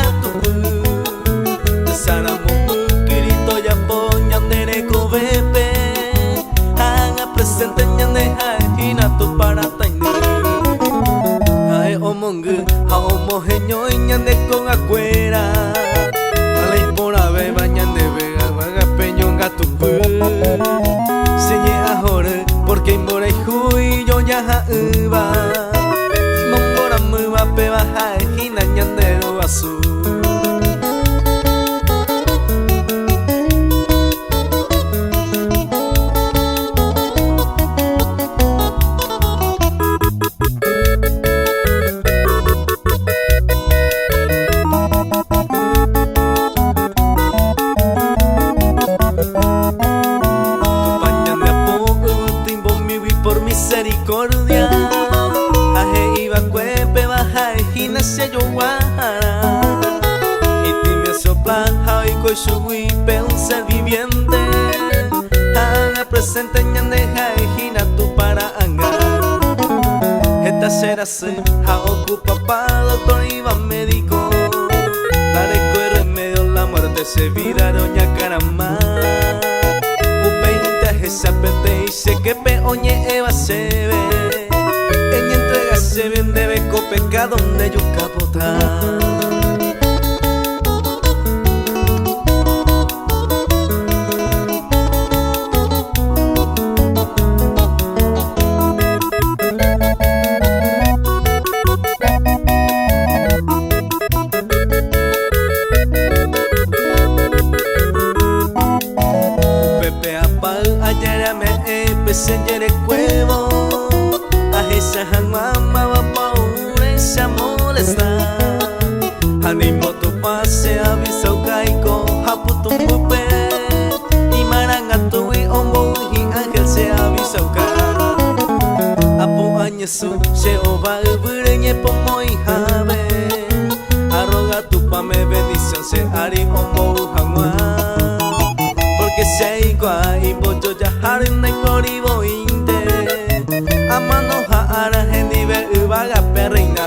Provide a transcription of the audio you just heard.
ngatupu Saramu kirito ya ponya nereko bebe Hanga presente nyane hina tu para taini Hai omongu ha omoheño nyane con acuera Alai pora beba nyane vega vaga peño ngatupu Senye ahore porque imbora hui yo ya ha uba Mongora muba peba hai hina nyandero asu Misericordia Aje iba cuepe baja hina se yo guara Y dime sopla y coi subí un ser viviente Haga presente ñandeja hina tu para anga Esta será se ha ocupa pa doctor iba médico Pareco el remedio la muerte se viraron ya caramba Esa pente y se que peoñe eva se ve Ella entrega se bien debe copeca donde yo capota Señor cuevo a esa mamá va paure se molesta animo tu pase avisa caico haputu pupe y maranga tu y ombo y ángel se avisa apu añesu se ova ubureñe pomo y jave arroga tu pame bendición se ari ombo hangwa porque se igua y boyo ya harin na koribo inte amano ha ara hendibe ubaga perreina